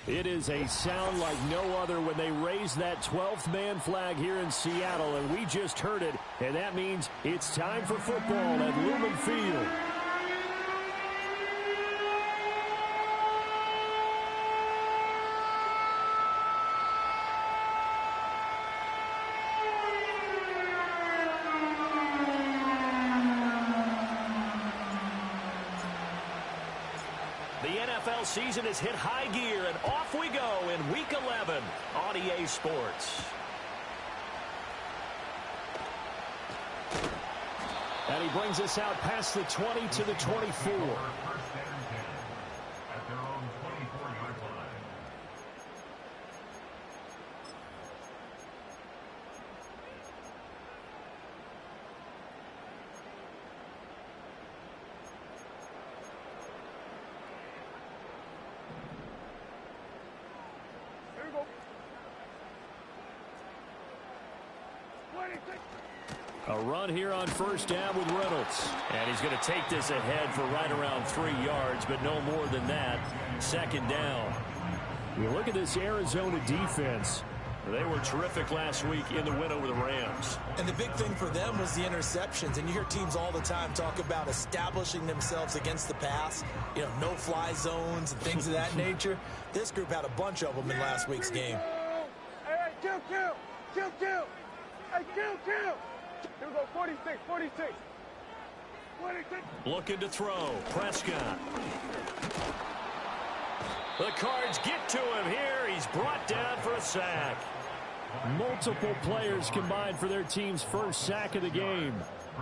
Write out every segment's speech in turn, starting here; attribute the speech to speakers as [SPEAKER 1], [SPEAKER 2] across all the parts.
[SPEAKER 1] It is a sound like no other when they raise that 12th man flag here in Seattle, and we just heard it, and that means it's time for football at Lumen Field.
[SPEAKER 2] Season has hit high gear, and off we go in Week 11 on EA Sports.
[SPEAKER 1] And he brings us out past the 20 to the 24. A run here on first down with Reynolds.
[SPEAKER 2] And he's going to take this ahead for right around 3 yards, but no more than that. Second down.
[SPEAKER 1] You look at this Arizona defense.
[SPEAKER 2] They were terrific last week in the win over the Rams.
[SPEAKER 3] And the big thing for them was the interceptions. And you hear teams all the time talk about establishing themselves against the pass. You know, no-fly zones and things of that nature. This group had a bunch of them in last week's game.
[SPEAKER 4] Hey, kill. Hey, kill. Here we go, 46. 46.
[SPEAKER 2] Looking to throw. Prescott. The Cards get to him here. He's brought down for a sack.
[SPEAKER 1] Multiple players combined for their team's first sack of the game.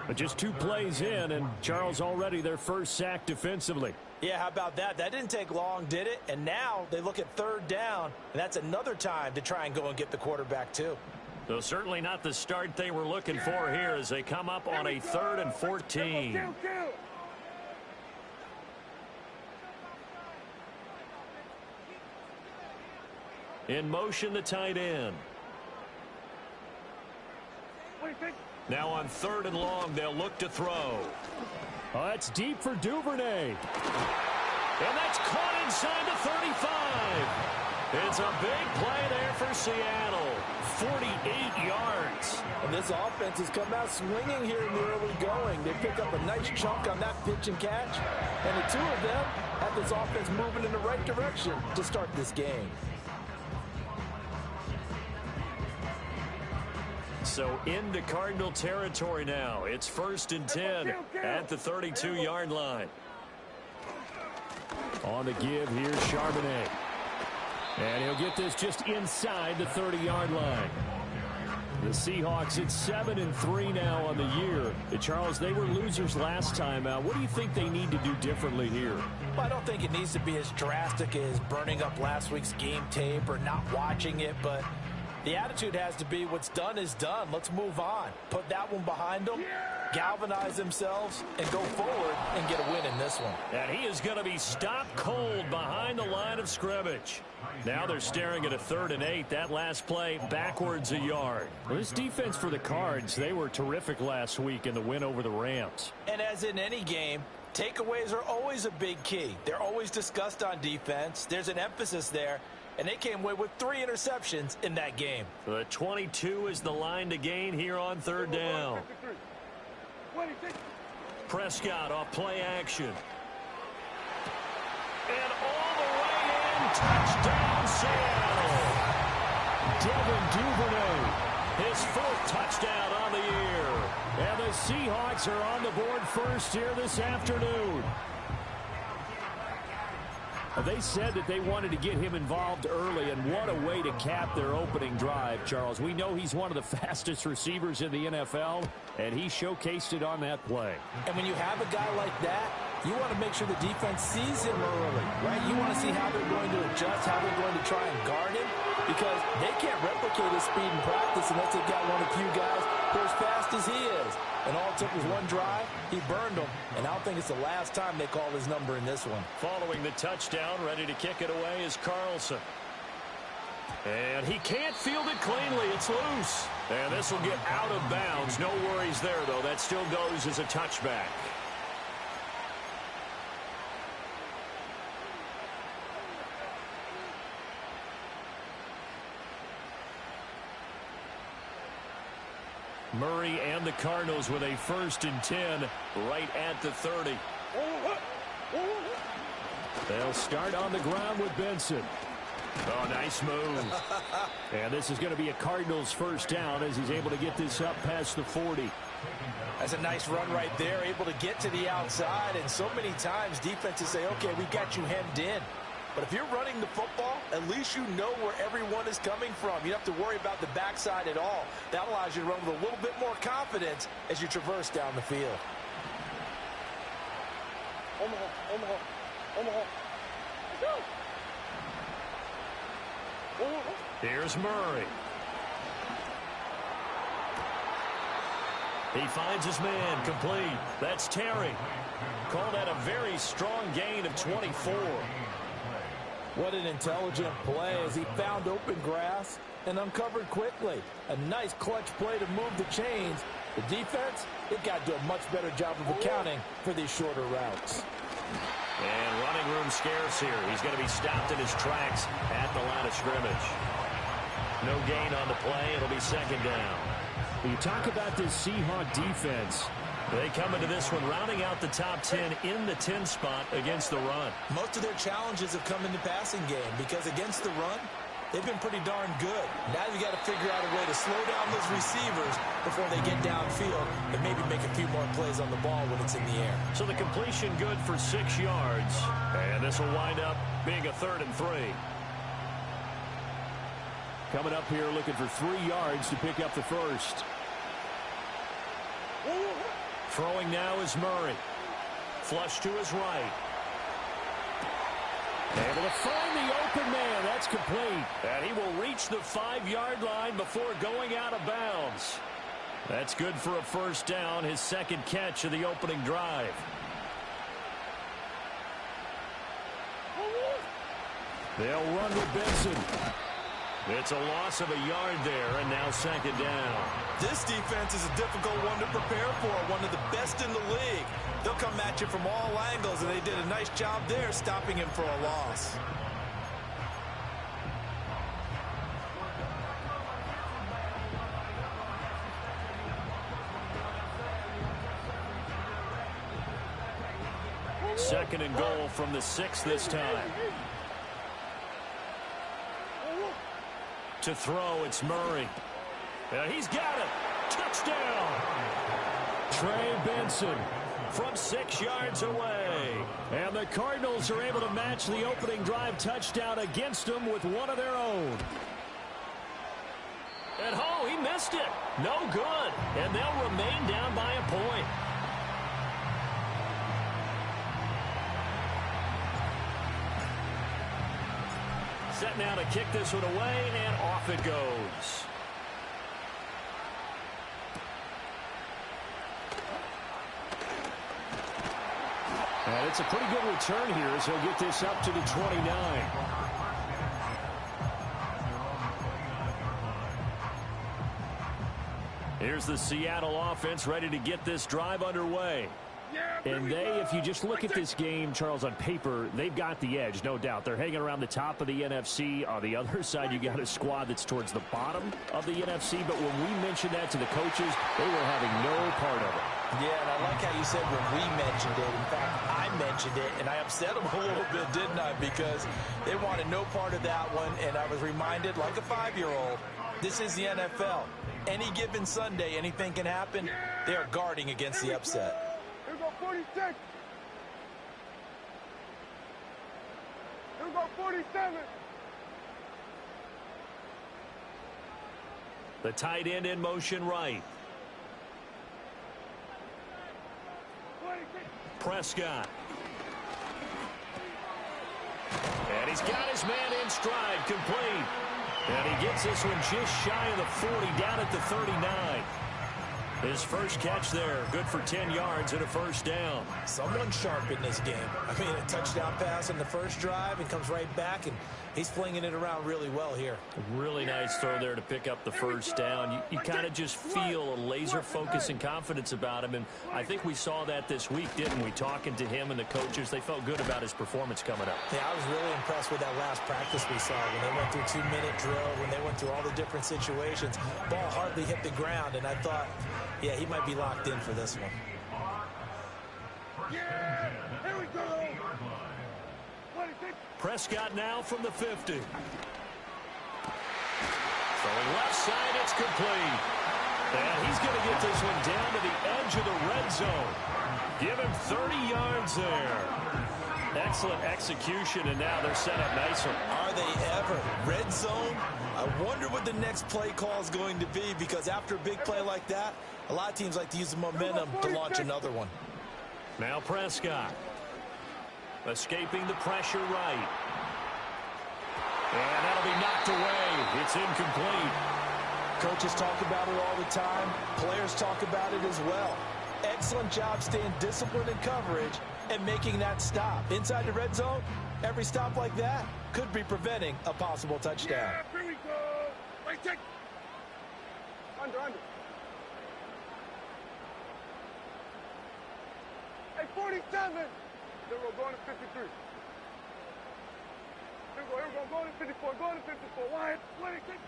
[SPEAKER 1] But just 2 plays in, and Charles already their first sack defensively.
[SPEAKER 3] Yeah, how about that? That didn't take long, did it? And now they look at third down, and that's another time to try and go and get the quarterback too.
[SPEAKER 2] So certainly not the start they were looking for here as they come up on a 3rd and 14. In motion, the tight end. Now on 3rd and long, they'll look to throw.
[SPEAKER 1] Oh, that's deep for Duvernay.
[SPEAKER 2] And that's caught inside the 35. It's a big play there for Seattle. 48 yards.
[SPEAKER 3] And this offense has come out swinging here in the early going. They pick up a nice chunk on that pitch and catch. And the 2 of them have this offense moving in the right direction to start this game.
[SPEAKER 2] So into Cardinal territory now. It's 1st and 10 at the 32-yard line.
[SPEAKER 1] On the give, here's Charbonnet. And he'll get this just inside the 30-yard line. The Seahawks at 7-3 now on the year. Charles, they were losers last time out. What do you think they need to do differently here?
[SPEAKER 3] Well, I don't think it needs to be as drastic as burning up last week's game tape or not watching it, but the attitude has to be what's done is done. Let's move on. Put that one behind them, galvanize themselves, and go forward and get a win in this one.
[SPEAKER 2] And he is going to be stopped cold behind the line of scrimmage. Now they're staring at a 3rd and 8. That last play backwards a yard.
[SPEAKER 1] Well, this defense for the Cards, they were terrific last week in the win over the Rams.
[SPEAKER 3] And as in any game, takeaways are always a big key. They're always discussed on defense. There's an emphasis there. And they came away with 3 interceptions in that game.
[SPEAKER 2] The 22 is the line to gain here on 3rd down. Prescott off play action. And all the way in, touchdown Seattle.
[SPEAKER 1] Devin Duvernay,
[SPEAKER 2] his 4th touchdown on the year.
[SPEAKER 1] And the Seahawks are on the board first here this afternoon. They said that they wanted to get him involved early, and what a way to cap their opening drive, Charles. We know he's one of the fastest receivers in the NFL, and he showcased it on that play.
[SPEAKER 3] And when you have a guy like that, you want to make sure the defense sees him early, right? You want to see how they're going to adjust, how they're going to try and guard him, because they can't replicate his speed in practice unless they've got one of the few guys who are as fast as he is. And all it took was one drive. He burned them. And I don't think it's the last time they call his number in this one.
[SPEAKER 2] Following the touchdown, ready to kick it away is Carlson. And he can't field it cleanly. It's loose. And this will get out of bounds. No worries there, though. That still goes as a touchback. Murray and the Cardinals with a 1st and 10 right at the 30.
[SPEAKER 1] They'll start on the ground with Benson.
[SPEAKER 2] Oh, nice move.
[SPEAKER 1] And this is going to be a Cardinals 1st down as he's able to get this up past the 40.
[SPEAKER 3] That's a nice run right there, able to get to the outside. And so many times defenses say, okay, we got you hemmed in. But if you're running the football, at least you know where everyone is coming from. You don't have to worry about the backside at all. That allows you to run with a little bit more confidence as you traverse down the field.
[SPEAKER 4] Omaha. Let's go.
[SPEAKER 2] Here's Murray. He finds his man complete. That's Terry. Call that a very strong gain of 24.
[SPEAKER 3] What an intelligent play as he found open grass and uncovered quickly. A nice clutch play to move the chains. The defense, they've got to do a much better job of accounting for these shorter routes.
[SPEAKER 2] And running room scarce here. He's going to be stopped in his tracks at the line of scrimmage. No gain on the play. It'll be 2nd down.
[SPEAKER 1] You talk about this Seahawks defense.
[SPEAKER 2] They come into this one rounding out the top 10 in the 10 spot against the run.
[SPEAKER 3] Most of their challenges have come in the passing game because against the run, they've been pretty darn good. Now you got to figure out a way to slow down those receivers before they get downfield and maybe make a few more plays on the ball when it's in the air.
[SPEAKER 2] So the completion good for 6 yards. And this will wind up being a 3rd and 3.
[SPEAKER 1] Coming up here looking for 3 yards to pick up the 1st.
[SPEAKER 2] Throwing now is Murray. Flush to his right.
[SPEAKER 1] Able to find the open man. That's complete.
[SPEAKER 2] And he will reach the 5-yard line before going out of bounds. That's good for a 1st down, his 2nd catch of the opening drive.
[SPEAKER 1] They'll run with Benson.
[SPEAKER 2] It's a loss of a yard there, and now 2nd down.
[SPEAKER 3] This defense is a difficult one to prepare for, one of the best in the league. They'll come at you from all angles, and they did a nice job there stopping him for a loss.
[SPEAKER 2] Second and goal from the 6 this time. To throw, it's Murray. He's got it. Touchdown.
[SPEAKER 1] Trey Benson
[SPEAKER 2] from 6 yards away.
[SPEAKER 1] And the Cardinals are able to match the opening drive touchdown against them with one of their own.
[SPEAKER 2] And he missed it. No good. And they'll remain down by a point. Set now to kick this one away, and off it goes.
[SPEAKER 1] And it's a pretty good return here as he'll get this up to the 29.
[SPEAKER 2] Here's the Seattle offense ready to get this drive underway.
[SPEAKER 1] And if you just look at this game, Charles, on paper, they've got the edge, no doubt. They're hanging around the top of the NFC. On the other side, you got a squad that's towards the bottom of the NFC. But when we mentioned that to the coaches, they were having no part of it.
[SPEAKER 3] Yeah, and I like how you said when we mentioned it. In fact, I mentioned it, and I upset them a little bit, didn't I? Because they wanted no part of that one, and I was reminded, like a 5-year-old, this is the NFL. Any given Sunday, anything can happen. They are guarding against the upset.
[SPEAKER 4] Here we go, 46. Here we go, 47.
[SPEAKER 2] The tight end in motion right. Prescott. And he's got his man in stride, complete. And he gets this one just shy of the 40, down at the 39. His first catch there, good for 10 yards and a first down.
[SPEAKER 3] Someone sharp in this game. I mean, a touchdown pass in the first drive and comes right back, and he's flinging it around really well here.
[SPEAKER 2] Really nice throw there to pick up the first down. You kind of just feel a laser focus and confidence about him, and I think we saw that this week, didn't we? Talking to him and the coaches, they felt good about his performance coming up.
[SPEAKER 3] Yeah, I was really impressed with that last practice we saw when they went through 2-minute drill, when they went through all the different situations. Ball hardly hit the ground, and I thought, yeah, he might be locked in for this one.
[SPEAKER 4] Yeah, here we go.
[SPEAKER 2] Prescott now from the 50. Throwing left side, it's complete. And he's going to get this one down to the edge of the red zone. Give him 30 yards there. Excellent execution, and now they're set up nicely.
[SPEAKER 3] Are they ever? Red zone? I wonder what the next play call is going to be, because after a big play like that, a lot of teams like to use the momentum to launch another one.
[SPEAKER 2] Now Prescott. Escaping the pressure right. And that'll be knocked away. It's incomplete.
[SPEAKER 3] Coaches talk about it all the time. Players talk about it as well. Excellent job staying disciplined in coverage and making that stop. Inside the red zone, every stop like that could be preventing a possible touchdown.
[SPEAKER 4] Yeah, here we go. Wait, check. Under. Hey, 47. Here we go, going to 53. Here we go, going to 54, going to 54. Wide,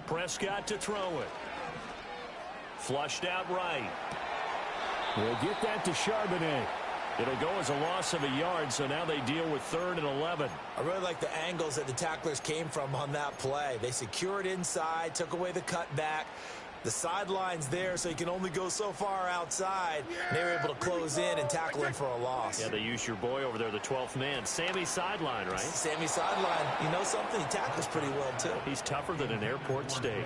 [SPEAKER 2] Prescott to throw it. Flushed out right.
[SPEAKER 1] We'll get that to Charbonnet.
[SPEAKER 2] It'll go as a loss of a yard, so now they deal with 3rd and 11.
[SPEAKER 3] I really like the angles that the tacklers came from on that play. They secured inside, took away the cutback. The sideline's there, so you can only go so far outside. And they were able to close in and tackle him for a loss.
[SPEAKER 2] Yeah, they used your boy over there, the 12th man. Sammy sideline, right?
[SPEAKER 3] Sammy sideline. You know something? He tackles pretty well, too.
[SPEAKER 2] He's tougher than an airport steak.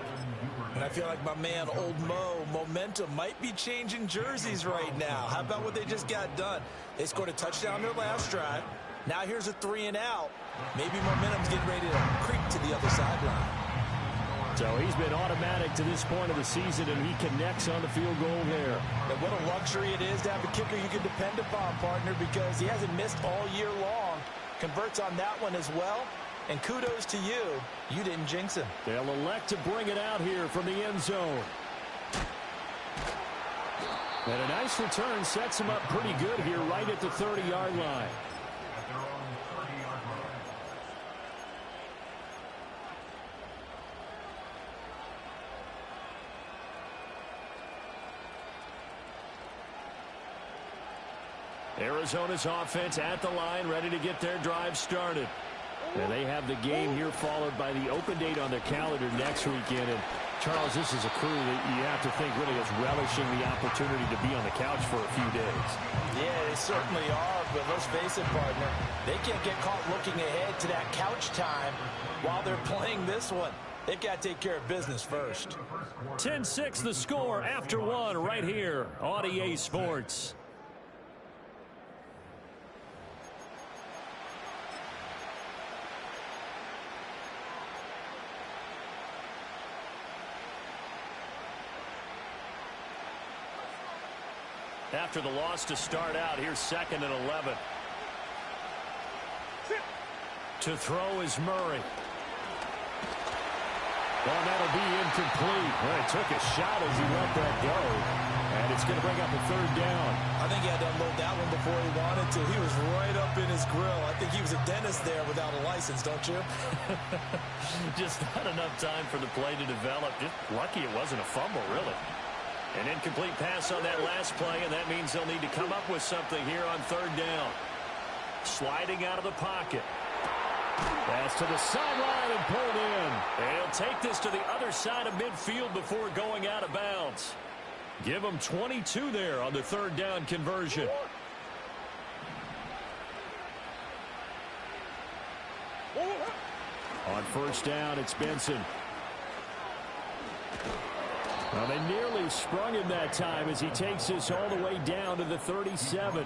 [SPEAKER 3] And I feel like my man, Old Mo, momentum might be changing jerseys right now. How about what they just got done? They scored a touchdown their last drive. Now here's a 3 and out. Maybe momentum's getting ready to creep to the other sideline.
[SPEAKER 1] So he's been automatic to this point of the season, and he connects on the field goal there.
[SPEAKER 3] And what a luxury it is to have a kicker you can depend upon, partner, because he hasn't missed all year long. Converts on that one as well. And kudos to you. You didn't jinx him.
[SPEAKER 1] They'll elect to bring it out here from the end zone. And a nice return sets him up pretty good here right at the 30-yard line. Arizona's offense at the line, ready to get their drive started. And they have the game here followed by the open date on their calendar next weekend. And, Charles, this is a crew that you have to think really is relishing the opportunity to be on the couch for a few days.
[SPEAKER 3] Yeah, they certainly are, but let's face it, partner. They can't get caught looking ahead to that couch time while they're playing this one. They've got to take care of business first.
[SPEAKER 1] 10-6 the score after one right here on EA Sports.
[SPEAKER 2] After the loss to start out, here's 2nd and 11.
[SPEAKER 1] To throw is Murray. Well, that'll be incomplete. Well, he took a shot as he let that go. And it's going to bring up a 3rd down.
[SPEAKER 3] I think he had to unload that one before he wanted to. He was right up in his grill. I think he was a dentist there without a license, don't you?
[SPEAKER 2] Just not enough time for the play to develop. Just lucky it wasn't a fumble, really. An incomplete pass on that last play, and that means they'll need to come up with something here on 3rd down. Sliding out of the pocket.
[SPEAKER 1] Pass to the sideline and pulled in.
[SPEAKER 2] And he'll take this to the other side of midfield before going out of bounds.
[SPEAKER 1] Give him 22 there on the 3rd down conversion. On 1st down, it's Benson. Well, they nearly sprung him that time as he takes this all the way down to the 37.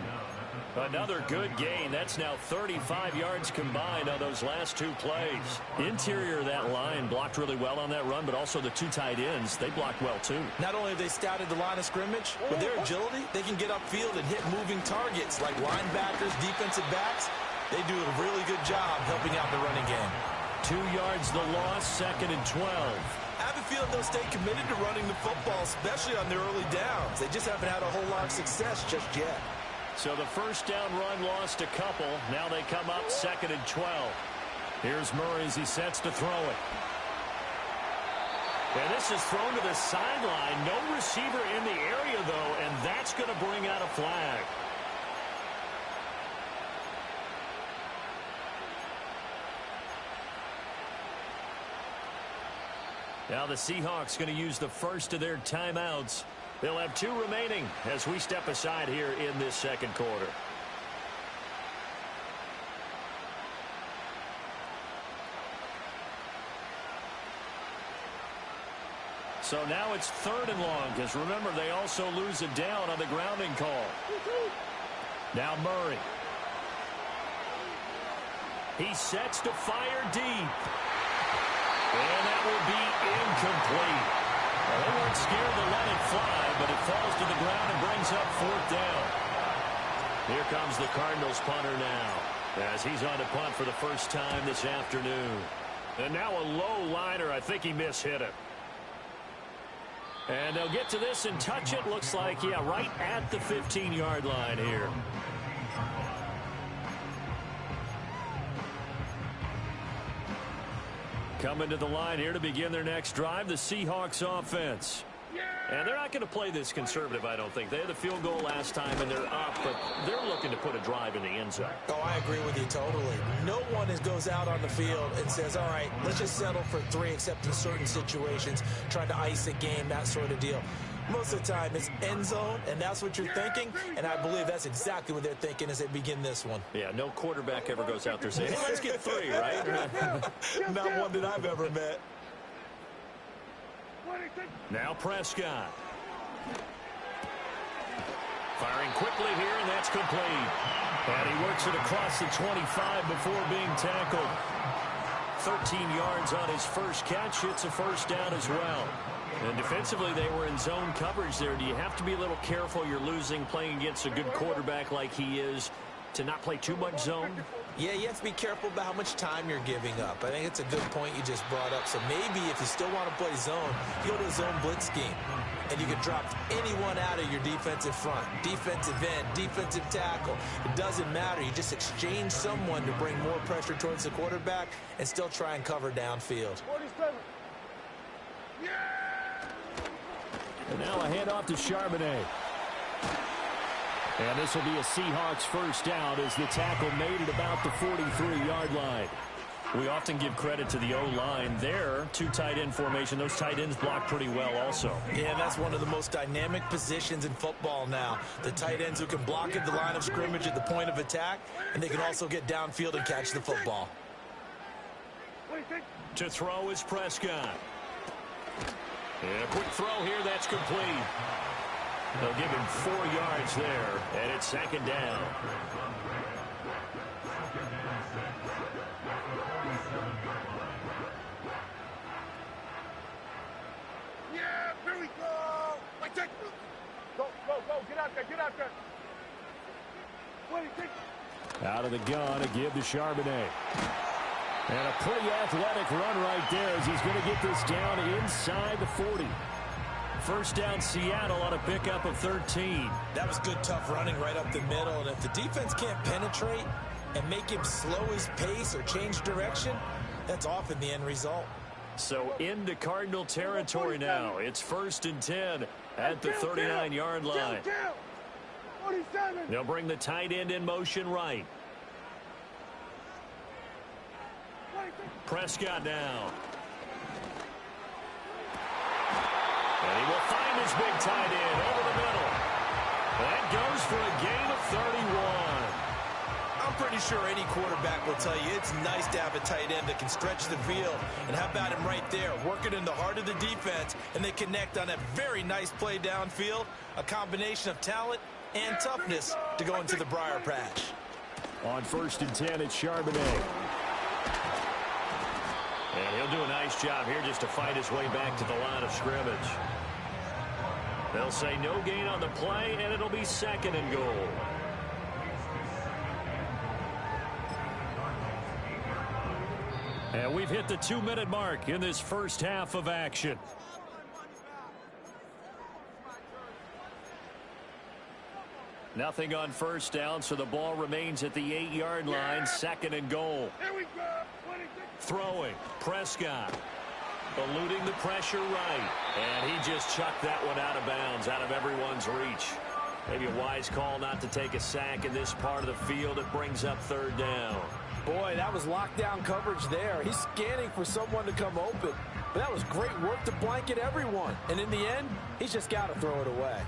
[SPEAKER 2] Another good gain. That's now 35 yards combined on those last two plays. Interior of that line blocked really well on that run, but also the two tight ends, they blocked well too.
[SPEAKER 3] Not only have they scouted the line of scrimmage, with their agility, they can get upfield and hit moving targets like linebackers, defensive backs. They do a really good job helping out the running game.
[SPEAKER 2] 2 yards the loss, 2nd and 12.
[SPEAKER 3] I have a feeling they'll stay committed to running the football, especially on their early downs. They just haven't had a whole lot of success just yet.
[SPEAKER 2] So the first down run lost a couple. Now they come up 2nd and 12. Here's Murray as he sets to throw it. And this is thrown to the sideline. No receiver in the area, though, and that's going to bring out a flag. Now the Seahawks going to use the first of their timeouts. They'll have 2 remaining as we step aside here in this second quarter. So now it's 3rd and long, because remember, they also lose a down on the grounding call. Now Murray. He sets to fire deep. And that will be incomplete. Well, they weren't scared to let it fly, but it falls to the ground and brings up 4th down. Here comes the Cardinals punter now, as he's on to punt for the first time this afternoon. And now a low liner. I think he mishit it. And they'll get to this and touch it. Looks like, yeah, right at the 15-yard line here. Coming to the line here to begin their next drive, the Seahawks offense. And they're not going to play this conservative, I don't think. They had the field goal last time, and they're up, but they're looking to put a drive in the end zone.
[SPEAKER 3] Oh, I agree with you totally. No one goes out on the field and says, all right, let's just settle for 3, except in certain situations, trying to ice a game, that sort of deal. Most of the time, it's end zone, and that's what you're thinking, and I believe that's exactly what they're thinking as they begin this one.
[SPEAKER 2] Yeah, no quarterback ever goes out there saying, hey, let's get 3, right?
[SPEAKER 3] Not one that I've ever met.
[SPEAKER 2] Now Prescott. Firing quickly here, and that's complete. And he works it across the 25 before being tackled. 13 yards on his first catch. It's a first down as well. And defensively, they were in zone coverage there. Do you have to be a little careful? You're losing, playing against a good quarterback like he is, to not play too much zone?
[SPEAKER 3] Yeah, you have to be careful about how much time you're giving up. I think it's a good point you just brought up. So maybe if you still want to play zone, you go to a zone blitz scheme. And you can drop anyone out of your defensive front. Defensive end, defensive tackle. It doesn't matter. You just exchange someone to bring more pressure towards the quarterback and still try and cover downfield.
[SPEAKER 4] 47.
[SPEAKER 1] And now a handoff to Charbonnet. And this will be a Seahawks first down as the tackle made at about the 43-yard line. We often give credit to the O-line there. 2 tight end formation. Those tight ends block pretty well also.
[SPEAKER 3] Yeah, that's one of the most dynamic positions in football now. The tight ends who can block at the line of scrimmage at the point of attack, and they can also get downfield and catch the football.
[SPEAKER 2] To throw is Prescott. And a quick throw here, that's complete. They'll give him 4 yards there, and it's 2nd down.
[SPEAKER 4] Yeah, here we go. Wait, take. Go, go, go. Get out there, get out there. Wait, take.
[SPEAKER 1] Out of the gun, a give to Charbonnet. And a pretty athletic run right there as he's going to get this down inside the 40. First down Seattle on a pickup of 13.
[SPEAKER 3] That was good, tough running right up the middle. And if the defense can't penetrate and make him slow his pace or change direction, that's often the end result.
[SPEAKER 2] So into Cardinal territory now. It's 1st and 10 at the 39-yard line.
[SPEAKER 4] 47.
[SPEAKER 2] They'll bring the tight end in motion right. Prescott now. And he will find his big tight end over the middle. That goes for a gain of 31.
[SPEAKER 3] I'm pretty sure any quarterback will tell you it's nice to have a tight end that can stretch the field. And how about him right there, working in the heart of the defense, and they connect on a very nice play downfield, a combination of talent and toughness to go into the briar patch.
[SPEAKER 1] On 1st and 10, it's Charbonnet.
[SPEAKER 2] And he'll do a nice job here just to fight his way back to the line of scrimmage. They'll say no gain on the play, and it'll be 2nd and goal.
[SPEAKER 1] And we've hit the 2-minute mark in this first half of action. Nothing on 1st down, so the ball remains at the 8-yard line. 2nd and goal.
[SPEAKER 4] Here we go.
[SPEAKER 1] Throwing. Prescott. Eluding the pressure right.
[SPEAKER 2] And he just chucked that one out of bounds, out of everyone's reach. Maybe a wise call not to take a sack in this part of the field. It brings up 3rd down.
[SPEAKER 3] Boy, that was lockdown coverage there. He's scanning for someone to come open. But that was great work to blanket everyone. And in the end, he's just got to throw it away.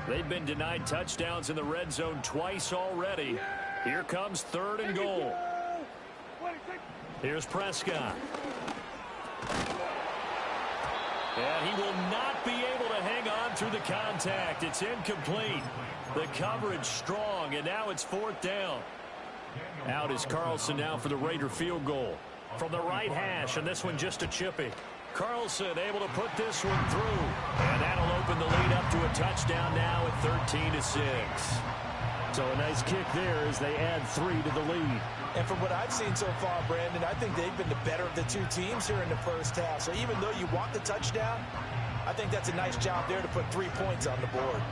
[SPEAKER 1] They've been denied touchdowns in the red zone twice already. Here comes 3rd and goal. Here's Prescott. And he will not be able to hang on through the contact. It's incomplete. The coverage strong, and now it's 4th down. Out is Carlson now for the Raider field goal. From the right hash, and this one just a chippy. Carlson able to put this one through. And that'll open the lead up to a touchdown now at 13-6. So a nice kick there as they add 3 to the lead.
[SPEAKER 3] And from what I've seen so far, Brandon, I think they've been the better of the two teams here in the first half. So even though you want the touchdown, I think that's a nice job there to put 3 points on the board.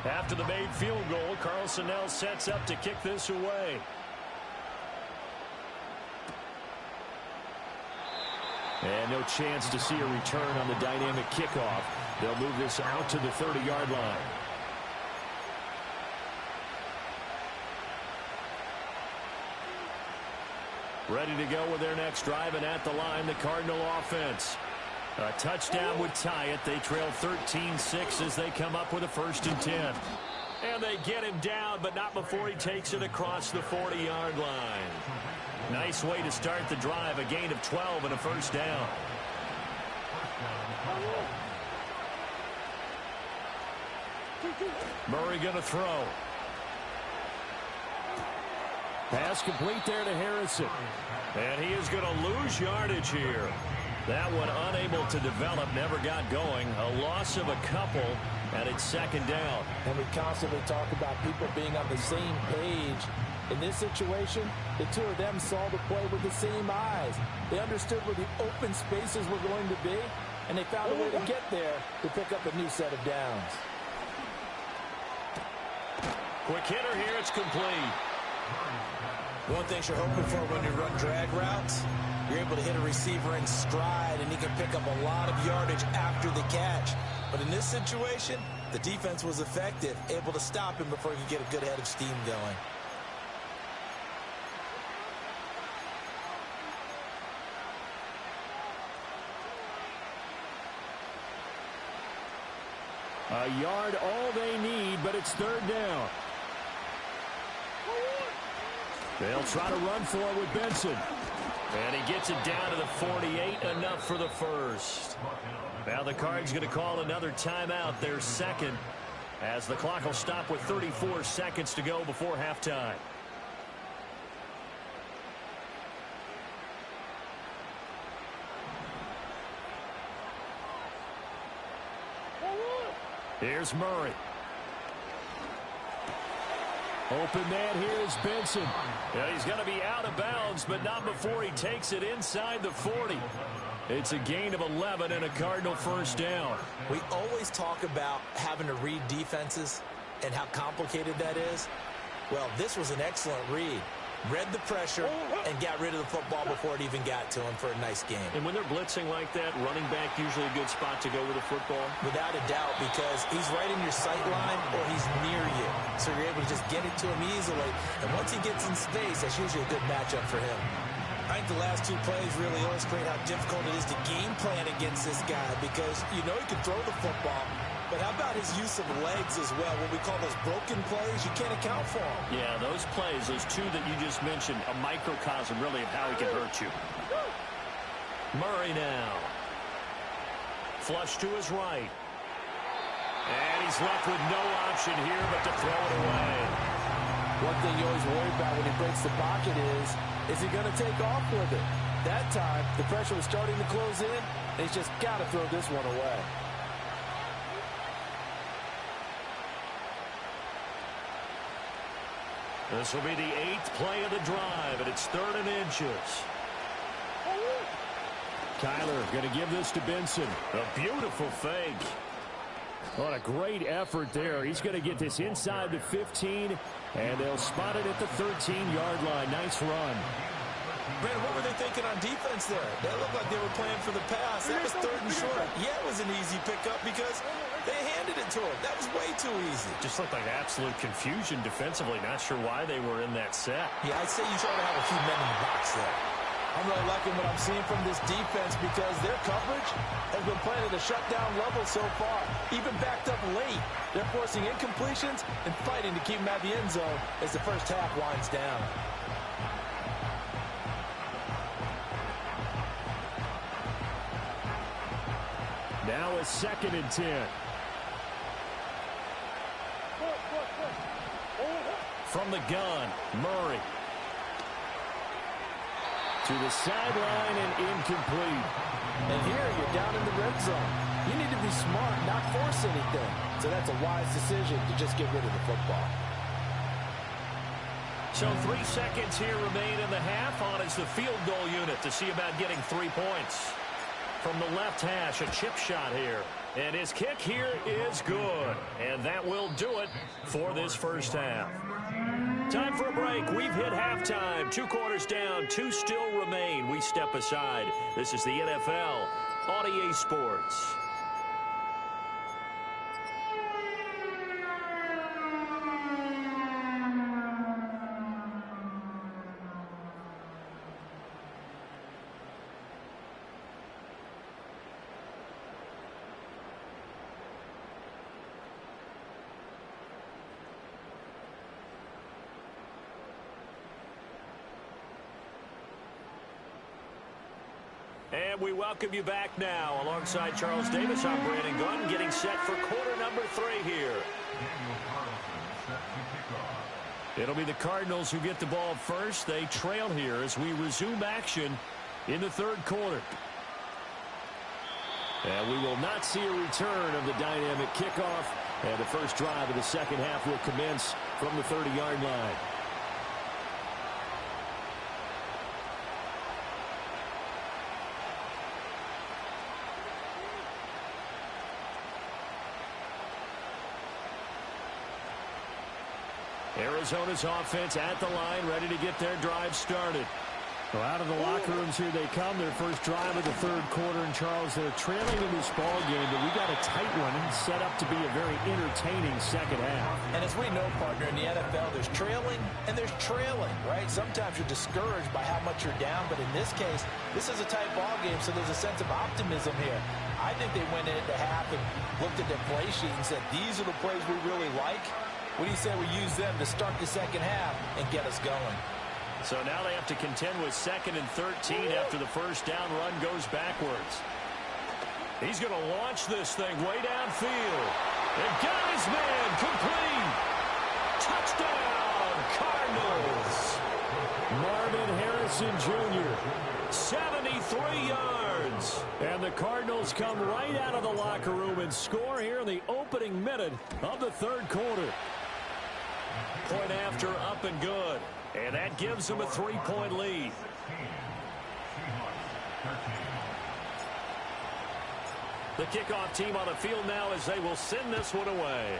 [SPEAKER 1] After the made field goal, Carlson now sets up to kick this away. And no chance to see a return on the dynamic kickoff. They'll move this out to the 30-yard line. Ready to go with their next drive, and at the line, the Cardinal offense. A touchdown would tie it. They trail 13-6 as they come up with a 1st and 10. And they get him down, but not before he takes it across the 40-yard line. Nice way to start the drive. A gain of 12 and a 1st down. Murray going to throw. Pass complete there to Harrison. And he is going to lose yardage here. That one unable to develop, never got going. A loss of a couple, and it's 2nd down.
[SPEAKER 3] And we constantly talk about people being on the same page. In this situation, the two of them saw the play with the same eyes. They understood where the open spaces were going to be, and they found a way to get there to pick up a new set of downs.
[SPEAKER 2] Quick hitter here, it's complete.
[SPEAKER 3] One thing you're hoping for when you run drag routes, you're able to hit a receiver in stride, and he can pick up a lot of yardage after the catch. But in this situation, the defense was effective, able to stop him before he could get a good head of steam going.
[SPEAKER 1] A yard all they need, but it's 3rd down. They'll try to run for it with Benson. And he gets it down to the 48, enough for the 1st. Now the Cards going to call another timeout, their 2nd, as the clock will stop with 34 seconds to go before halftime. Here's Murray. Open man here is Benson. And he's going to be out of bounds, but not before he takes it inside the 40. It's a gain of 11 and a Cardinal 1st down.
[SPEAKER 3] We always talk about having to read defenses and how complicated that is. Well, this was an excellent read. Read the pressure and got rid of the football before it even got to him for a nice game.
[SPEAKER 2] And when they're blitzing like that, running back usually a good spot to go with the football?
[SPEAKER 3] Without a doubt, because he's right in your sight line or he's near you. So you're able to just get it to him easily. And once he gets in space, that's usually a good matchup for him. I think the last 2 plays really illustrate how difficult it is to game plan against this guy, because you know he can throw the football, but how about his use of legs as well? What we call those broken plays, you can't account for them.
[SPEAKER 2] Yeah, those plays, those 2 that you just mentioned, a microcosm really of how he can hurt you. Murray now. Flush to his right. And he's left with no option here but to throw it away.
[SPEAKER 3] One thing you always worry about when he breaks the pocket is he going to take off with it? That time, the pressure was starting to close in, and he's just got to throw this one away.
[SPEAKER 2] This will be the 8th play of the drive, and it's 3rd and inches.
[SPEAKER 1] Kyler going to give this to Benson.
[SPEAKER 2] A beautiful fake.
[SPEAKER 1] What a great effort there. He's going to get this inside the 15, and they'll spot it at the 13-yard line. Nice run.
[SPEAKER 3] Brandon, what were they thinking on defense there? They looked like they were playing for the pass. That was 3rd and short. Yeah, it was an easy pickup because they handed it to him. That was way too easy.
[SPEAKER 2] Just looked like absolute confusion defensively. Not sure why they were in that set.
[SPEAKER 3] Yeah, I'd say you try to have a few men in the box there. I'm really liking what I'm seeing from this defense because their coverage has been playing at a shutdown level so far. Even backed up late, they're forcing incompletions and fighting to keep them out of the end zone as the first half winds down.
[SPEAKER 1] Now a 2nd and 10.
[SPEAKER 2] From the gun, Murray.
[SPEAKER 1] To the sideline and incomplete.
[SPEAKER 3] And here you're down in the red zone. You need to be smart, not force anything. So that's a wise decision to just get rid of the football.
[SPEAKER 2] So 3 seconds here remain in the half on as the field goal unit to see about getting 3 points. From the left hash, a chip shot here. And his kick here is good. And that will do it for this first half. Time for a break. We've hit halftime. 2 quarters down, 2 still remain. We step aside. This is the NFL on EA Sports. And we welcome you back now. Alongside Charles Davis, I'm Brandon Gunn, getting set for quarter number 3 here. It'll be the Cardinals who get the ball first. They trail here as we resume action in the 3rd quarter.
[SPEAKER 1] And we will not see a return of the dynamic kickoff. And the first drive of the 2nd half will commence from the 30-yard line. Arizona's offense at the line, ready to get their drive started. Well, out of the locker rooms here they come. Their first drive of the 3rd quarter. And, Charles, they're trailing in this ball game, but we got a tight one and set up to be a very entertaining 2nd half.
[SPEAKER 3] And as we know, partner, in the NFL, there's trailing and there's trailing, right? Sometimes you're discouraged by how much you're down, but in this case, this is a tight ball game, so there's a sense of optimism here. I think they went into half and looked at their play sheet and said, these are the plays we really like. What do you say we use them to start the 2nd half and get us going?
[SPEAKER 2] So now they have to contend with 2nd and 13 after the first down run goes backwards. He's going to launch this thing way downfield. And got his man complete. Touchdown, Cardinals.
[SPEAKER 1] Marvin Harrison Jr.
[SPEAKER 2] 73 yards.
[SPEAKER 1] And the Cardinals come right out of the locker room and score here in the opening minute of the 3rd quarter.
[SPEAKER 2] Point after, up and good. And that gives them a 3-point lead. The kickoff team on the field now as they will send this one away.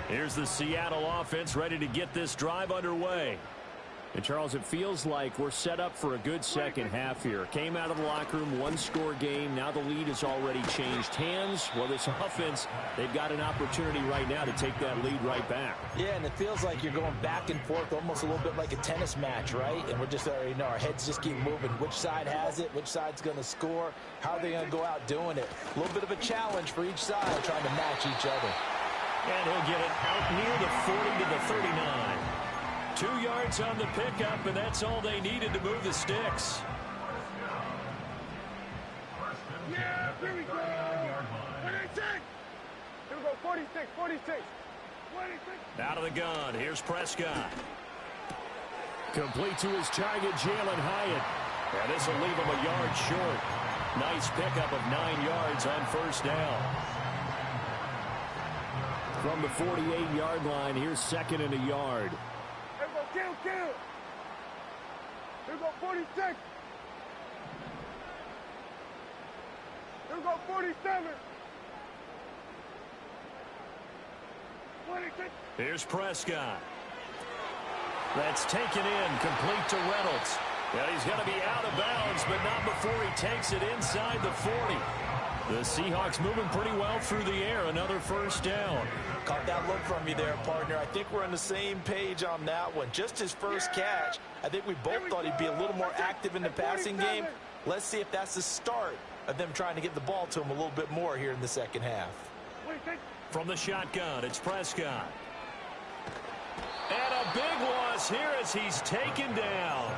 [SPEAKER 2] Here's the Seattle offense ready to get this drive underway.
[SPEAKER 1] And, Charles, it feels like we're set up for a good second half here. Came out of the locker room, one-score game. Now the lead has already changed hands. Well, this offense, they've got an opportunity right now to take that lead right back.
[SPEAKER 3] Yeah, and it feels like you're going back and forth almost a little bit like a tennis match, right? And we're just already know our heads just keep moving. Which side has it? Which side's going to score? How are they going to go out doing it? A little bit of a challenge for each side trying to match each other.
[SPEAKER 2] And he'll get it out near the 40 to the 39. 2 yards on the pickup, and that's all they needed to move the sticks.
[SPEAKER 4] Yeah, here we go. 46. Here we go, 46, 46. 26.
[SPEAKER 2] Out of the gun, here's Prescott.
[SPEAKER 1] Complete to his target, Jalen Hyatt.
[SPEAKER 2] And this will leave him a yard short. Nice pickup of 9 yards on first down.
[SPEAKER 1] From the 48-yard line, here's second and a yard.
[SPEAKER 4] Here we go, kill. Here we go, 46. Here we go, 47. 26.
[SPEAKER 2] Here's Prescott. That's taken in, complete to Reynolds. And he's going to be out of bounds, but not before he takes it inside the 40. The Seahawks moving pretty well through the air. Another first down.
[SPEAKER 3] Caught that look from you there, partner. I think we're on the same page on that one. Just his first catch. I think we both thought he'd be a little more active in the passing game. Let's see if that's the start of them trying to get the ball to him a little bit more here in the second half.
[SPEAKER 2] From the shotgun, it's Prescott. And a big loss here as he's taken down.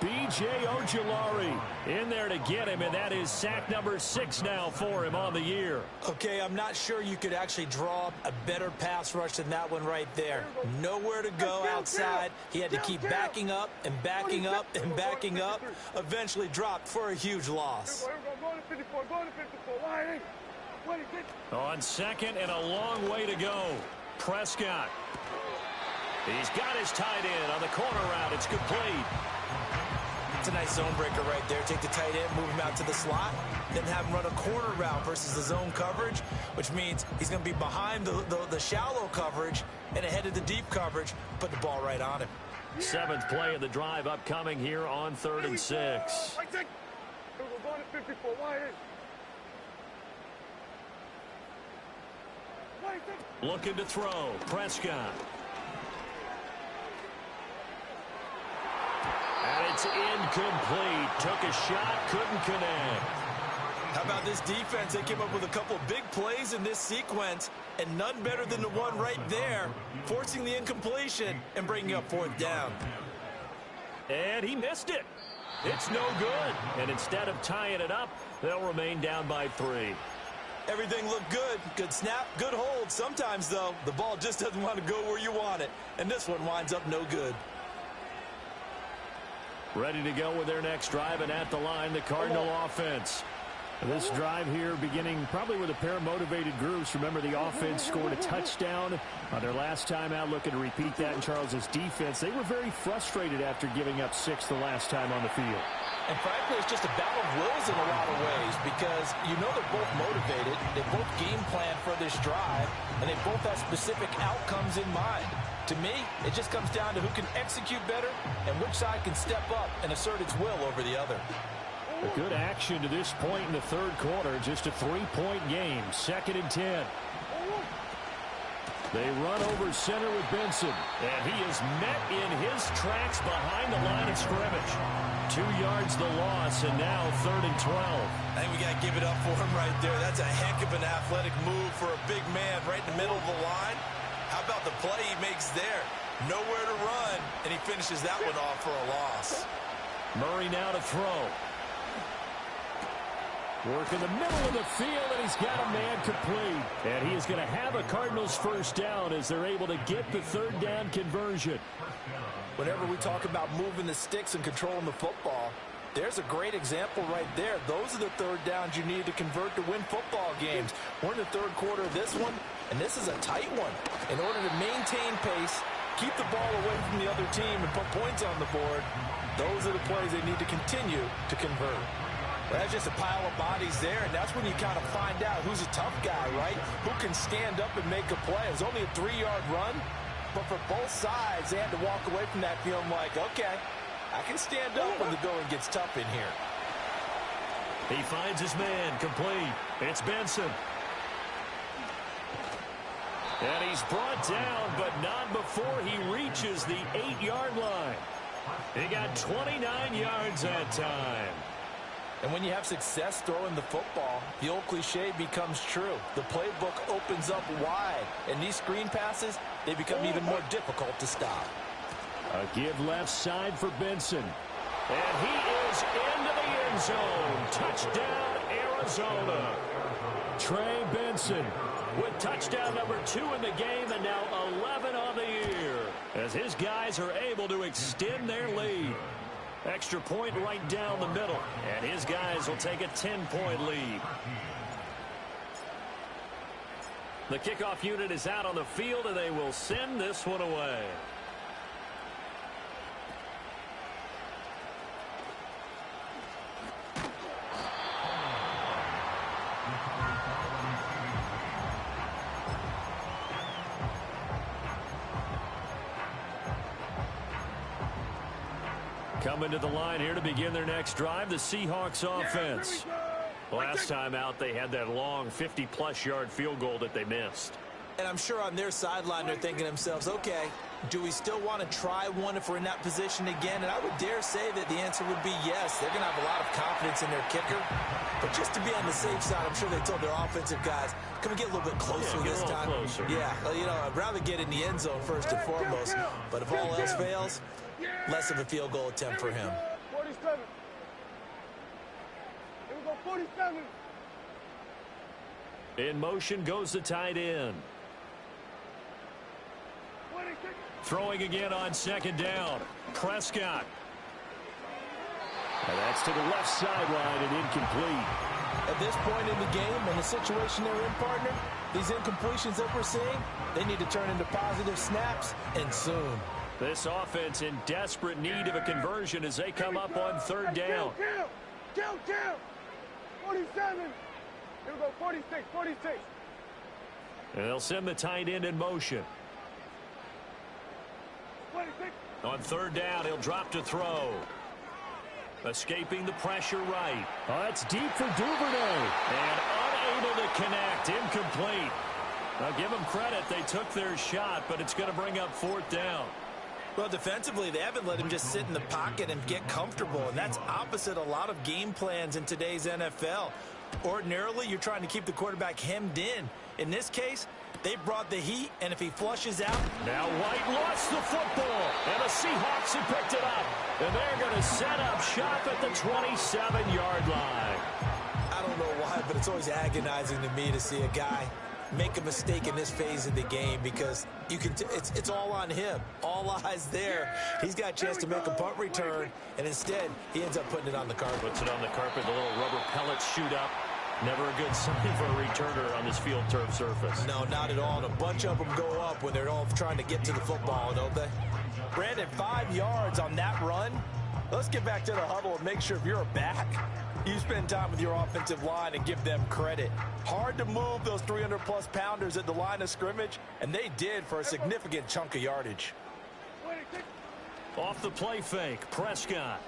[SPEAKER 1] B.J. Ojulari in there to get him, and that is sack number 6 now for him on the year.
[SPEAKER 3] Okay, I'm not sure you could actually draw a better pass rush than that one right there. Nowhere to go outside. He had to keep backing up and backing up and backing up. Eventually dropped for a huge loss.
[SPEAKER 2] On second and a long way to go. Prescott. He's got his tight end on the corner route. It's complete.
[SPEAKER 3] It's a nice zone breaker right there. Take the tight end, move him out to the slot, then have him run a corner route versus the zone coverage, which means he's going to be behind the shallow coverage and ahead of the deep coverage. Put the ball right on him.
[SPEAKER 2] 7th play of the drive upcoming here on 3rd and 6. Looking to throw. Prescott. And it's incomplete. Took a shot, couldn't connect.
[SPEAKER 3] How about this defense? They came up with a couple of big plays in this sequence, and none better than the one right there, forcing the incompletion and bringing up 4th down.
[SPEAKER 2] And he missed it. It's no good. And instead of tying it up, they'll remain down by 3.
[SPEAKER 3] Everything looked good. Good snap, good hold. Sometimes, though, the ball just doesn't want to go where you want it. And this one winds up no good.
[SPEAKER 1] Ready to go with their next drive, and at the line, the Cardinal offense. This drive here beginning probably with a pair of motivated groups. Remember, the offense scored a touchdown on their last time out, looking to repeat that in Charles's defense. They were very frustrated after giving up 6 the last time on the field.
[SPEAKER 3] And frankly, it's just a battle of wills in a lot of ways because you know they're both motivated. They both game plan for this drive, and they both have specific outcomes in mind. To me, it just comes down to who can execute better and which side can step up and assert its will over the other.
[SPEAKER 1] A good action to this point in the 3rd quarter. Just a 3-point game. 2nd and 10. They run over center with Benson.
[SPEAKER 2] And he is met in his tracks behind the line of scrimmage. 2 yards the loss, and now 3rd and 12.
[SPEAKER 3] I think we got to give it up for him right there. That's a heck of an athletic move for a big man right in the middle of the line. How about the play he makes there? Nowhere to run, and he finishes that one off for a loss.
[SPEAKER 2] Murray now to throw.
[SPEAKER 1] Work in the middle of the field, and he's got a man complete. And he is going to have a Cardinals first down as they're able to get the 3rd down conversion.
[SPEAKER 3] Whenever we talk about moving the sticks and controlling the football, there's a great example right there. Those are the 3rd downs you need to convert to win football games. We're in the 3rd quarter of this one, and this is a tight one. In order to maintain pace, keep the ball away from the other team, and put points on the board, those are the plays they need to continue to convert. Well, that's just a pile of bodies there, and that's when you kind of find out who's a tough guy, right? Who can stand up and make a play. It was only a 3-yard run, But for both sides, they had to walk away from that feeling like, okay, I can stand up when the going gets tough in here.
[SPEAKER 2] He finds his man, complete. It's Benson. And he's brought down, but not before he reaches the 8-yard line. He got 29 yards that time.
[SPEAKER 3] And when you have success throwing the football, the old cliche becomes true. The playbook opens up wide, and these screen passes, they become even more difficult to stop.
[SPEAKER 1] A give left side for Benson.
[SPEAKER 2] And he is into the end zone. Touchdown, Arizona.
[SPEAKER 1] Trey Benson
[SPEAKER 2] with touchdown number 2 in the game and now 11 on the year as his guys are able to extend their lead. Extra point right down the middle, and his guys will take a 10-point lead. The kickoff unit is out on the field, and they will send this one away. Coming to the line here to begin their next drive, the Seahawks offense. Last time out, they had that long 50-plus yard field goal that they missed.
[SPEAKER 3] And I'm sure on their sideline, they're thinking to themselves, okay, do we still want to try one if we're in that position again? And I would dare say that the answer would be yes. They're going to have a lot of confidence in their kicker. But just to be on the safe side, I'm sure they told their offensive guys, can we get a little bit closer this time?
[SPEAKER 2] Closer.
[SPEAKER 3] Yeah, well, you know, I'd rather get in the end zone first and foremost. But if all else fails, less of a field goal attempt for him.
[SPEAKER 4] 47. Here we go, 47.
[SPEAKER 2] In motion goes the tight end. Throwing again on second down. Prescott.
[SPEAKER 1] And that's to the left sideline and incomplete.
[SPEAKER 3] At this point in the game, in the situation they're in, partner, these incompletions that we're seeing, they need to turn into positive snaps, and soon.
[SPEAKER 2] This offense in desperate need of a conversion as they come up on third down.
[SPEAKER 4] Count. 47. Here we go, 46.
[SPEAKER 2] And they'll send the tight end in motion.
[SPEAKER 4] 26.
[SPEAKER 2] On third down, he'll drop to throw. Escaping the pressure right.
[SPEAKER 1] Oh, that's deep for Duvernay.
[SPEAKER 2] And unable to connect. Incomplete. Now give them credit. They took their shot, but it's going to bring up fourth down.
[SPEAKER 3] Well, defensively, they haven't let him just sit in the pocket and get comfortable, and that's opposite a lot of game plans in today's NFL. Ordinarily, you're trying to keep the quarterback hemmed in. In this case, they brought the heat, and if he flushes out...
[SPEAKER 2] Now White lost the football, and the Seahawks have picked it up. And they're going to set up shop at the 27-yard line.
[SPEAKER 3] I don't know why, but it's always agonizing to me to see a guy make a mistake in this phase of the game because you can it's all on him. All eyes there. He's got a chance to make a punt return, and instead, he ends up putting it on the carpet.
[SPEAKER 2] Puts it on the carpet. The little rubber pellets shoot up. Never a good sign for a returner on this field turf surface.
[SPEAKER 3] No, not at all. And a bunch of them go up when they're all trying to get to the football, don't they? Brandon, 5 yards on that run. Let's get back to the huddle and make sure if you're a back, you spend time with your offensive line and give them credit. Hard to move those 300-plus pounders at the line of scrimmage, and they did for a significant chunk of yardage.
[SPEAKER 2] Off the play fake, Prescott.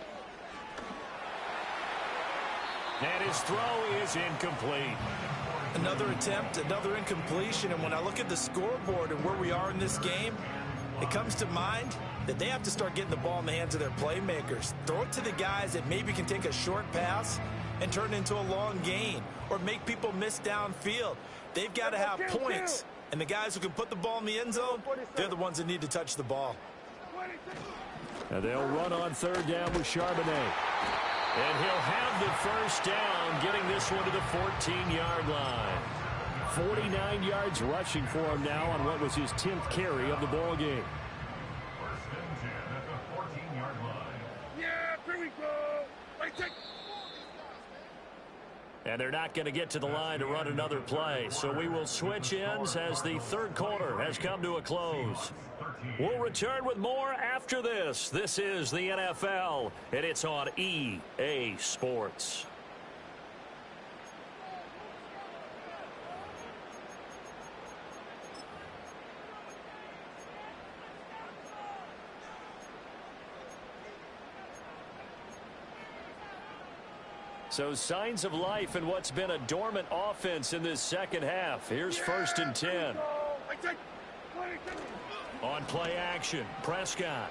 [SPEAKER 2] And his throw is incomplete.
[SPEAKER 3] Another attempt, another incompletion, and when I look at the scoreboard and where we are in this game, it comes to mind that they have to start getting the ball in the hands of their playmakers. Throw it to the guys that maybe can take a short pass and turn it into a long gain or make people miss downfield. They've got to have points, and the guys who can put the ball in the end zone, they're the ones that need to touch the ball.
[SPEAKER 1] And they'll run on third down with Charbonnet.
[SPEAKER 2] And he'll have the first down, getting this one to the 14-yard line.
[SPEAKER 1] 49 yards rushing for him now on what was his 10th carry of the ball game.
[SPEAKER 4] Yeah, here we go.
[SPEAKER 2] And they're not going to get to the line to run another play. So we will switch ends as the third quarter has come to a close. We'll return with more after this. This is the NFL, and it's on EA Sports. So signs of life in what's been a dormant offense in this second half. Here's 1st and 10. On play action, Prescott.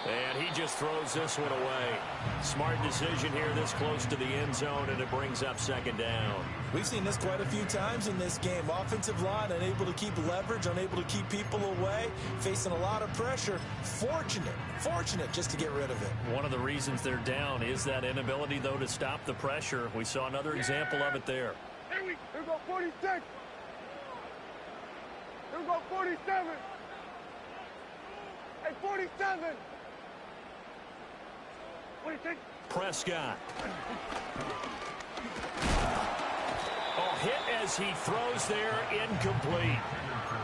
[SPEAKER 2] And he just throws this one away. Smart decision here this close to the end zone, and it brings up 2nd down.
[SPEAKER 3] We've seen this quite a few times in this game. Offensive line unable to keep leverage, unable to keep people away, facing a lot of pressure. Fortunate just to get rid of it.
[SPEAKER 2] One of the reasons they're down is that inability, though, to stop the pressure. We saw another example of it there.
[SPEAKER 4] Here we go, 46. Here we go, 47. Hey, 47. What do you think?
[SPEAKER 2] Prescott. Oh, hit as he throws there, incomplete.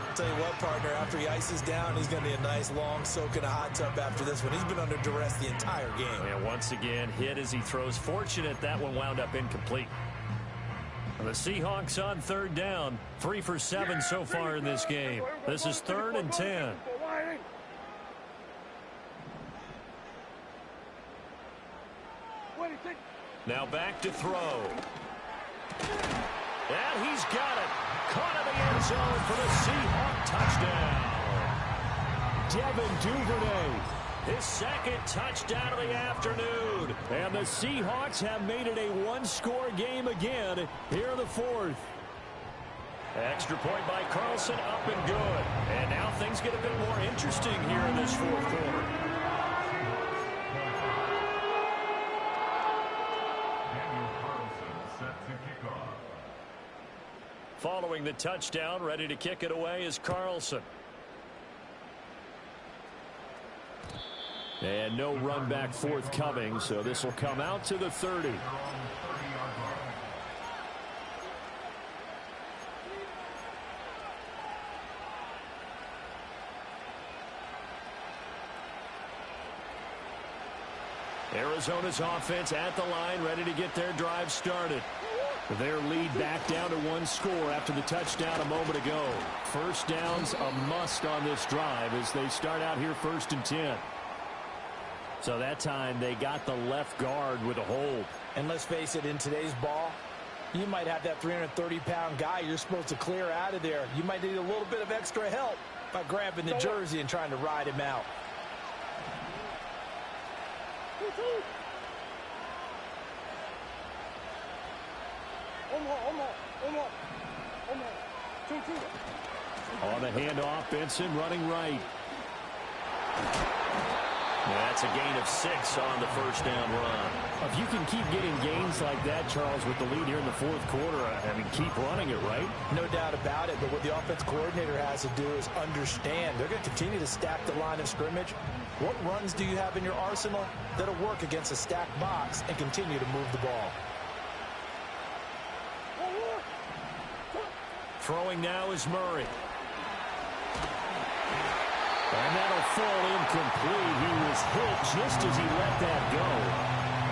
[SPEAKER 3] I'll tell you what, partner, after he ices down, he's going to need a nice long soak in a hot tub after this one. He's been under duress the entire game.
[SPEAKER 2] And once again, hit as he throws. Fortunate that one wound up incomplete. The Seahawks on 3rd down. 3 for 7 so far in this game. This is 3rd and 10. Now back to throw. And he's got it. Caught in the end zone for the Seahawk touchdown.
[SPEAKER 1] Devin Duvernay.
[SPEAKER 2] His 2nd touchdown of the afternoon.
[SPEAKER 1] And the Seahawks have made it a one-score game again here in the 4th.
[SPEAKER 2] Extra point by Carlson, up and good. And now things get a bit more interesting here in this 4th quarter. Following the touchdown, ready to kick it away is Carlson.
[SPEAKER 1] And no run back forthcoming, so this will come out to the 30. Arizona's offense at the line, ready to get their drive started. Their lead back down to 1 score after the touchdown a moment ago. 1st down's a must on this drive as they start out here 1st and 10. So that time they got the left guard with a hold.
[SPEAKER 3] And let's face it, in today's ball, you might have that 330-pound guy you're supposed to clear out of there. You might need a little bit of extra help by grabbing the jersey and trying to ride him out.
[SPEAKER 1] On the handoff, Benson running right.
[SPEAKER 2] That's a gain of 6 on the 1st down run.
[SPEAKER 1] If you can keep getting gains like that, Charles, with the lead here in the 4th quarter, I mean, keep running it, right?
[SPEAKER 3] No doubt about it, but what the offense coordinator has to do is understand they're going to continue to stack the line of scrimmage. What runs do you have in your arsenal that'll work against a stacked box and continue to move the ball?
[SPEAKER 2] Throwing now is Murray.
[SPEAKER 1] And that'll fall incomplete. He was hit just as he let that go.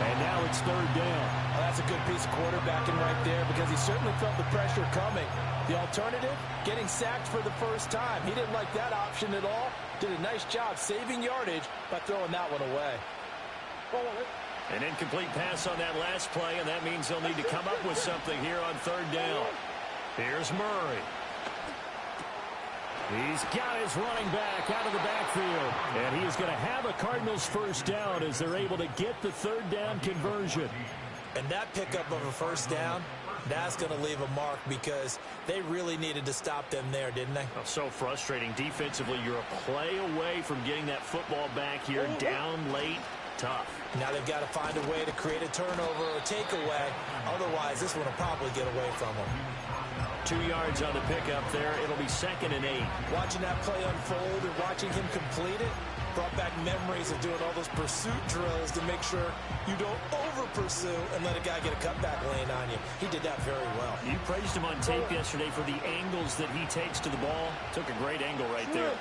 [SPEAKER 1] And now it's 3rd down.
[SPEAKER 3] Well, that's a good piece of quarterbacking right there because he certainly felt the pressure coming. The alternative, getting sacked for the 1st time. He didn't like that option at all. Did a nice job saving yardage by throwing that one away.
[SPEAKER 2] An incomplete pass on that last play, and that means they'll need to come up with something here on 3rd down. Here's Murray.
[SPEAKER 1] He's got his running back out of the backfield. And he is going to have a Cardinals 1st down as they're able to get the 3rd down conversion.
[SPEAKER 3] And that pickup of a 1st down, that's going to leave a mark because they really needed to stop them there, didn't they?
[SPEAKER 2] Oh, so frustrating. Defensively, you're a play away from getting that football back here. Down late, tough.
[SPEAKER 3] Now they've got to find a way to create a turnover or takeaway. Otherwise, this one will probably get away from them.
[SPEAKER 2] 2 yards on the pickup there. It'll be 2nd and 8.
[SPEAKER 3] Watching that play unfold and watching him complete it brought back memories of doing all those pursuit drills to make sure you don't over-pursue and let a guy get a cutback lane on you. He did that very well.
[SPEAKER 2] You praised him on tape yesterday for the angles that he takes to the ball. Took a great angle right there.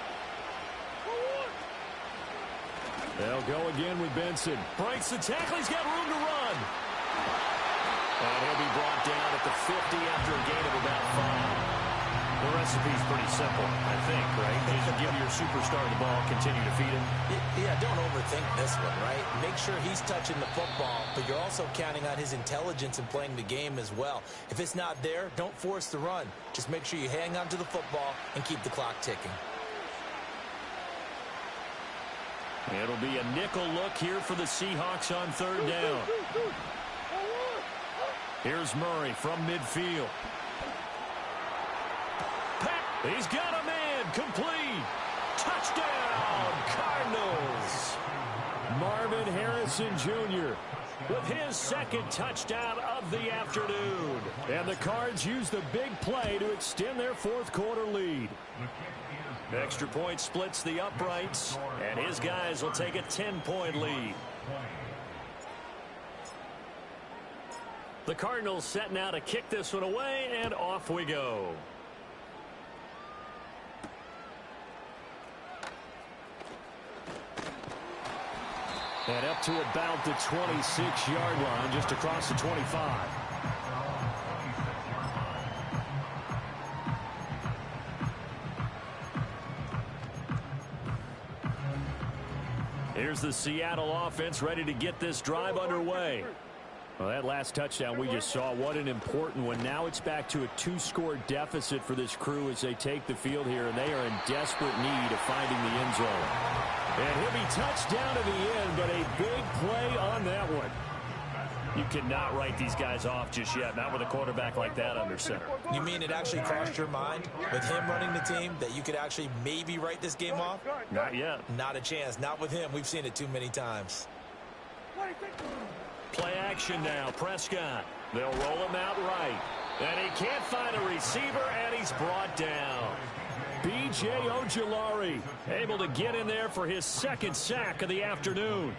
[SPEAKER 1] They'll go again with Benson.
[SPEAKER 2] Breaks the tackle. He's got room to run. And he'll be brought down at the 50 after a gain of about 5. The recipe's pretty simple, I think, right? You just give your superstar the ball, continue to feed him.
[SPEAKER 3] Yeah, don't overthink this one, right? Make sure he's touching the football, but you're also counting on his intelligence in playing the game as well. If it's not there, don't force the run. Just make sure you hang on to the football and keep the clock ticking.
[SPEAKER 2] It'll be a nickel look here for the Seahawks on third down. Here's Murray from midfield. He's got a man. Complete. Touchdown, Cardinals.
[SPEAKER 1] Marvin Harrison Jr.
[SPEAKER 2] with his second touchdown of the afternoon.
[SPEAKER 1] And the Cards use the big play to extend their fourth quarter lead.
[SPEAKER 2] Extra point splits the uprights, and his guys will take a 10-point lead. The Cardinals setting out to kick this one away, and off we go.
[SPEAKER 1] And up to about the 26-yard line, just across the 25.
[SPEAKER 2] Here's the Seattle offense ready to get this drive underway.
[SPEAKER 1] Well, that last touchdown we just saw, what an important one. Now it's back to a 2-score deficit for this crew as they take the field here, and they are in desperate need of finding the end zone. And he'll be touched down to the end, but a big play on that one.
[SPEAKER 2] You cannot write these guys off just yet, not with a quarterback like that under center.
[SPEAKER 3] You mean it actually crossed your mind with him running the team that you could actually maybe write this game off?
[SPEAKER 2] Not yet.
[SPEAKER 3] Not a chance. Not with him. We've seen it too many times.
[SPEAKER 2] Play action now. Prescott. They'll roll him out right. And he can't find a receiver, and he's brought down.
[SPEAKER 1] B.J. Ojulari able to get in there for his second sack of the afternoon.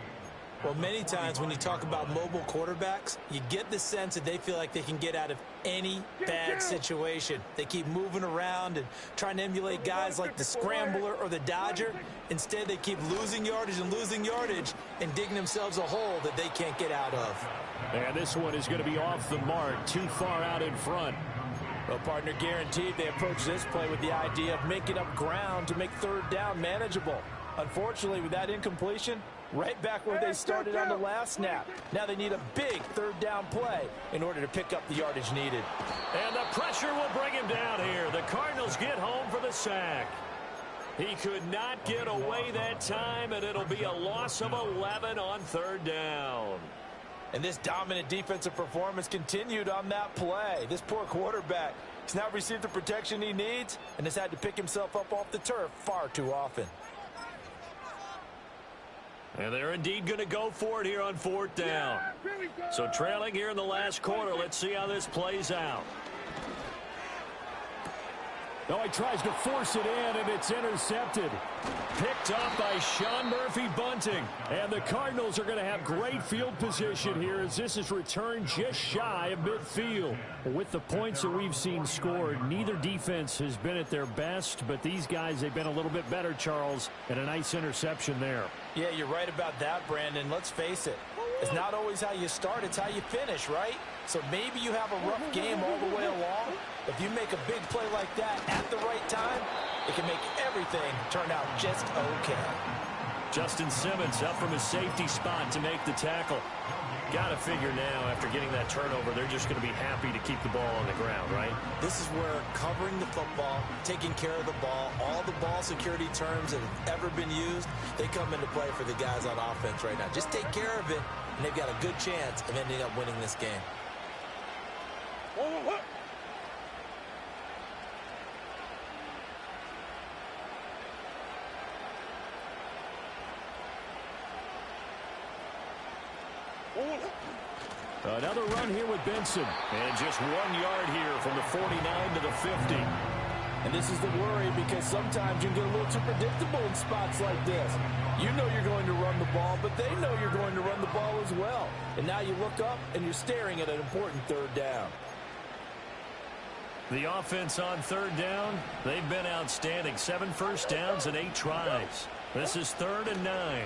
[SPEAKER 3] Well, many times when you talk about mobile quarterbacks, you get the sense that they feel like they can get out of any bad situation. They keep moving around and trying to emulate guys like the Scrambler or the Dodger. Instead, they keep losing yardage and digging themselves a hole that they can't get out of.
[SPEAKER 1] And this one is going to be off the mark, too far out in front.
[SPEAKER 3] Well, partner, guaranteed they approach this play with the idea of making up ground to make third down manageable. Unfortunately, with that incompletion, right back where they started on the last snap. Now they need a big third down play in order to pick up the yardage needed.
[SPEAKER 2] And the pressure will bring him down here. The Cardinals get home for the sack. He could not get away that time, and it'll be a loss of 11 on third down.
[SPEAKER 3] And this dominant defensive performance continued on that play. This poor quarterback has not received the protection he needs and has had to pick himself up off the turf far too often.
[SPEAKER 2] And they're indeed going to go for it here on fourth down. So trailing here in the last quarter, let's see how this plays out.
[SPEAKER 1] Oh, he tries to force it in, and it's intercepted. Picked up by Sean Murphy-Bunting. And the Cardinals are going to have great field position here as this is returned just shy of midfield. With the points that we've seen scored, neither defense has been at their best, but these guys, they've been a little bit better, Charles, and a nice interception there.
[SPEAKER 3] Yeah, you're right about that, Brandon. Let's face it. It's not always how you start, it's how you finish, right? So maybe you have a rough game all the way along. If you make a big play like that at the right time, it can make everything turn out just okay.
[SPEAKER 2] Justin Simmons up from his safety spot to make the tackle. Got to figure now, after getting that turnover, they're just going to be happy to keep the ball on the ground, right?
[SPEAKER 3] This is where covering the football, taking care of the ball, all the ball security terms that have ever been used, they come into play for the guys on offense right now. Just take care of it, and they've got a good chance of ending up winning this game.
[SPEAKER 1] Another run here with Benson.
[SPEAKER 2] And just 1 yard here from the 49 to the 50.
[SPEAKER 3] And this is the worry because sometimes you get a little too predictable in spots like this. You know you're going to run the ball, but they know you're going to run the ball as well. And now you look up and you're staring at an important third down.
[SPEAKER 2] The offense on third down, they've been outstanding. 7 first downs and 8 tries. This is 3rd and 9.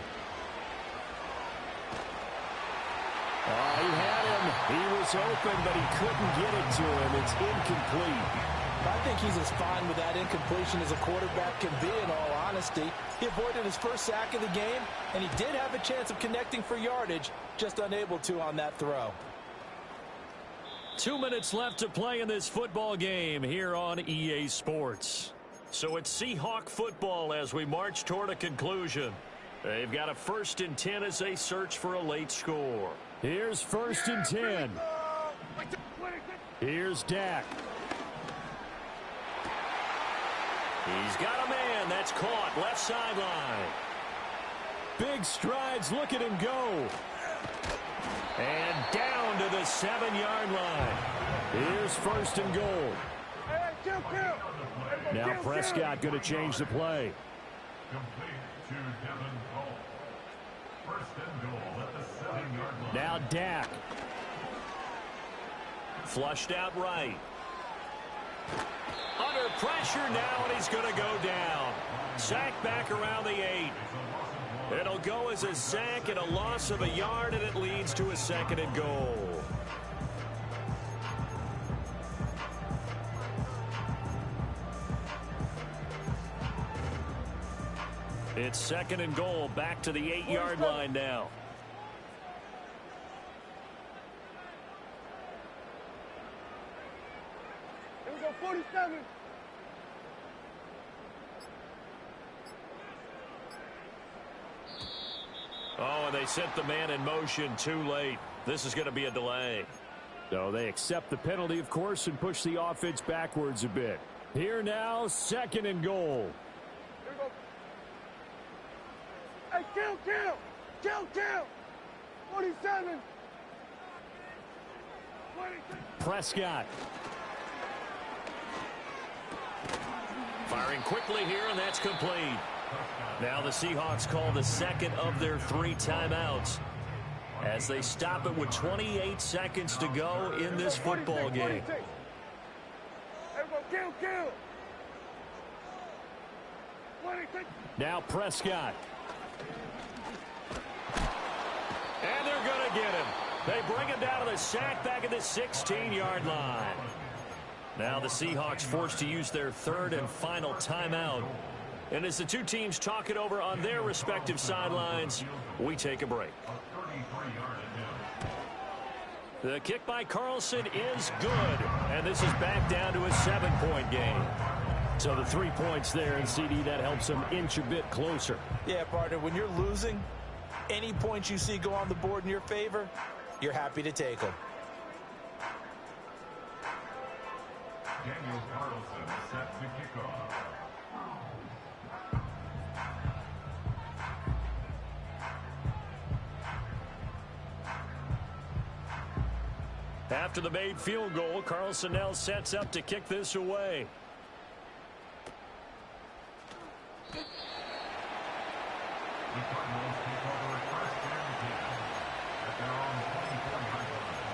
[SPEAKER 1] He had him. He was open, but he couldn't get it to him. It's incomplete.
[SPEAKER 3] I think he's as fine with that incompletion as a quarterback can be, in all honesty. He avoided his first sack of the game, and he did have a chance of connecting for yardage, just unable to on that throw.
[SPEAKER 1] 2 minutes left to play in this football game here on EA Sports.
[SPEAKER 2] So it's Seahawk football as we march toward a conclusion. They've got a 1st and 10 as they search for a late score.
[SPEAKER 1] Here's 1st and 10. Here's Dak.
[SPEAKER 2] He's got a man. That's caught. Left sideline.
[SPEAKER 1] Big strides. Look at him go.
[SPEAKER 2] And down to the 7-yard line.
[SPEAKER 1] Here's 1st and goal. Now Prescott going to change the play. Now Dak.
[SPEAKER 2] Flushed out right. Under pressure now, and he's going to go down. Sack back around the 8. It'll go as a sack and a loss of a yard, and it leads to a 2nd and goal. It's 2nd and goal, back to the 8-yard line now.
[SPEAKER 4] Here we go, 47.
[SPEAKER 2] Oh, and they sent the man in motion too late. This is going to be a delay.
[SPEAKER 1] So they accept the penalty, of course, and push the offense backwards a bit. Here now, 2nd and goal.
[SPEAKER 4] Here we go. Hey, kill. 47. 26.
[SPEAKER 1] Prescott.
[SPEAKER 2] Firing quickly here, and that's complete. Now the Seahawks call the 2nd of their 3 timeouts as they stop it with 28 seconds to go in this football game.
[SPEAKER 4] Kill. 26.
[SPEAKER 1] Now Prescott.
[SPEAKER 2] And they're going to get him. They bring him down to the sack back at the 16-yard line. Now the Seahawks forced to use their 3rd and final timeout. And as the two teams talk it over on their respective sidelines, we take a break. The kick by Carlson is good. And this is back down to a 7-point game.
[SPEAKER 1] So the 3 points there, and CD, that helps them inch a bit closer.
[SPEAKER 3] Yeah, partner, when you're losing, any points you see go on the board in your favor, you're happy to take them.
[SPEAKER 5] Daniel Carlson set to kick off.
[SPEAKER 2] After the made field goal, Carlson now sets up to kick this away.
[SPEAKER 5] The Cardinals take over 1st and 10 at their own 24-yard line.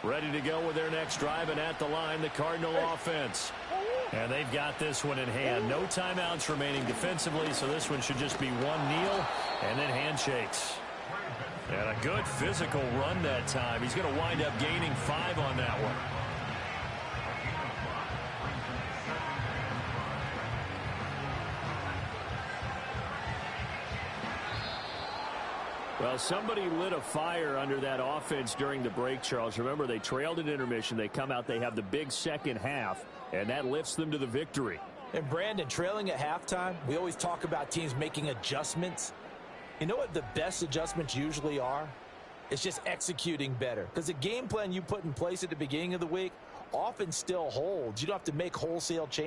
[SPEAKER 2] Ready to go with their next drive, and at the line, the Cardinal offense. And they've got this one in hand. No timeouts remaining defensively, so this one should just be one kneel and then handshakes. And a good physical run that time. He's going to wind up gaining 5 on that one.
[SPEAKER 1] Well, somebody lit a fire under that offense during the break, Charles. Remember, they trailed at intermission. They come out, they have the big second half, and that lifts them to the victory.
[SPEAKER 3] And Brandon, trailing at halftime, we always talk about teams making adjustments. You know what the best adjustments usually are? It's just executing better. Because the game plan you put in place at the beginning of the week often still holds. You don't have to make wholesale changes.